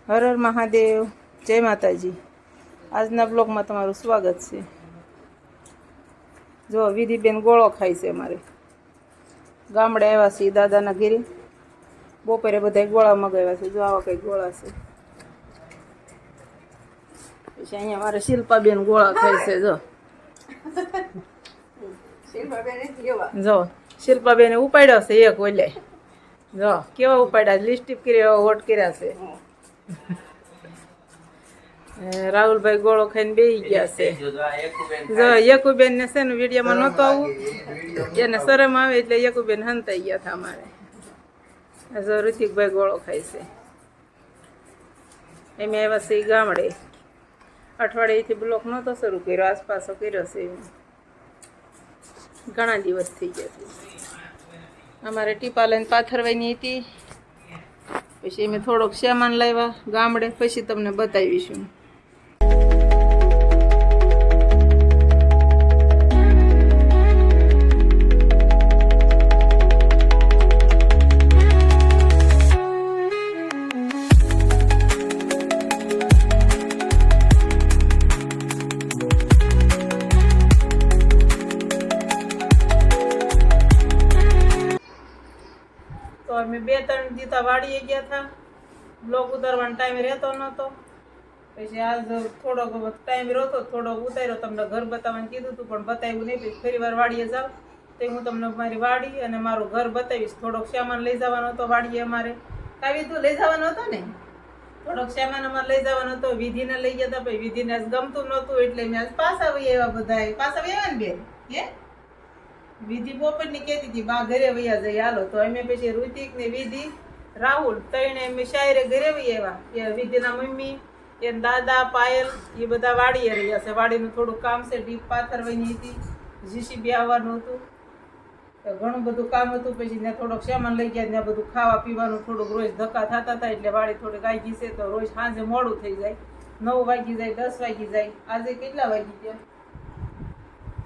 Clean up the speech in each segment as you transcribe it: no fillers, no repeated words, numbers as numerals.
હર હર મહાદેવ, જય માતાજી। આજના બ્લોગમાં તમારું સ્વાગત છે। જો વિધિબેન ગોળો ખાય છે। અમારે ગામડે આવ્યા છીએ દાદાના ઘેરે। બપોરે બધા ગોળા મગાવ્યા છે। જો આવા કંઈ ગોળા છે। પછી અહીંયા મારે શિલ્પાબેન ગોળા ખાય છે। જો શિલ્પાબેને ઉપાડ્યો છે એક ઓલે। જો કેવા ઉપાડ્યા, લિપસ્ટિક કરી એવા હોટ કર્યા છે। રાહુલભાઈ ગોળો ખાઈને બેસી ગયા છે। જો યકુબેન ને છે ને વિડીયોમાં નહોતો આવું, એને શરમ આવે એટલે યકુબેન હંતાઈ ગયા હતા અમારે। જો ઋતિકભાઈ ગોળો ખાય છે। એમ આવ્યા છે ગામડે। અઠવાડિયેથી બ્લોક નહોતો શરૂ કર્યો, આસપાસો કર્યો છે। ઘણા દિવસ થઈ ગયા છે। અમારે ટીપા લઈને પાથરવાની હતી, પછી અમે થોડોક સામાન લાવ્યા ગામડે, પછી તમને બતાવીશું। તો અમે 2-3 દીતા વાડીએ ગયા હતા, બ્લોગ ઉતારવાનો ટાઈમ રહેતો નહોતો। પછી આજ થોડોક ટાઈમ રહેતો, થોડોક ઉતાર્યો। તમને ઘર બતાવવાનું કીધું હતું પણ બતાવ્યું નહીં। પછી ફરી વાર વાડીએ જાઉં તો હું તમને મારી વાડી અને મારું ઘર બતાવીશ। થોડોક સામાન લઈ જવાનો હતો વાડીએ અમારે, કાવી તું લઈ જવાનો હતો ને, થોડોક સામાન અમારે લઈ જવાનો હતો। વિધિને લઈ ગયા હતા, પછી વિધિને આજ ગમતું નહોતું એટલે મેં આજ પાછા વહી આવ્યા બધાય। પાછા વહી આવ્યા ને બેન, હે વિધિ બપોરની કહેતી હતી બા ઘરે વયા જાય હાલો, તો અમે પછી ઋતિક ને વિધિ રાહુલ ત્રણે અમે શાયરે ઘરે વહી આવ્યા। વિધિના મમ્મી, એના દાદા, પાયલ એ બધા વાડીએ રહ્યા છે। વાડીનું થોડું કામ છે, ડીપ પાથરવાની હતી, જીસીબી આવવાનું હતું, તો ઘણું બધું કામ હતું। પછી ત્યાં થોડોક સામાન લઈ ગયા, ત્યાં બધું ખાવા પીવાનું થોડુંક રોજ ધક્કા થતા હતા એટલે વાડી થોડીક આગી છે, તો રોજ સાંજે મોડું થઈ જાય, 9 વાગી જાય, 10 વાગી જાય। આજે કેટલા વાગી ગયા?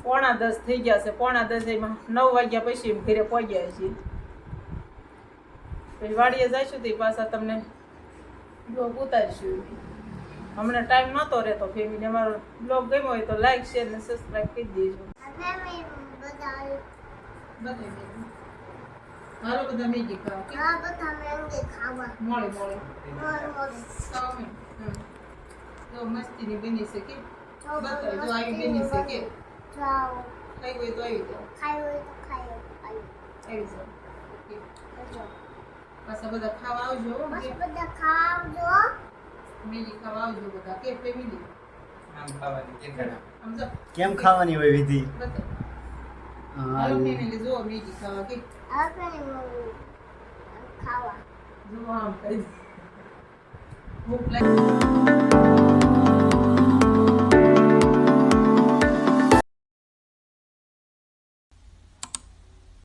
9:45 થઈ ગયા છે। 9:45 માં 9 વાગ્યા પછી ઘરે પહોંચ્યા છીએ। પછી વાડીએ જઈશું તો પાછા તમને બ્લોગ ઉતારીશું। હમણાં ટાઈમ નહોતો રહેતો ફેમિલી। અમારો બ્લોગ ગમ્યો હોય તો લાઈક, શેર ને સબસ્ક્રાઈબ કરી દેજો। હાલો બધા મેગી ખાવા, મોળે તો મસ્તીની બની છે કે બતાવી જો આવી બની છે કે ખાઈ હોય તો આવી જાઓ। પાછા બધા ખાવા આવજો, મેગી ખાવા આવજો બધા કે ફેમિલી। કેમ ખાવાની હોય વિધિ? હાલો ફેમિલી જો મેગી ખાવા કે જો આમ કઈ ભૂખ લાગી।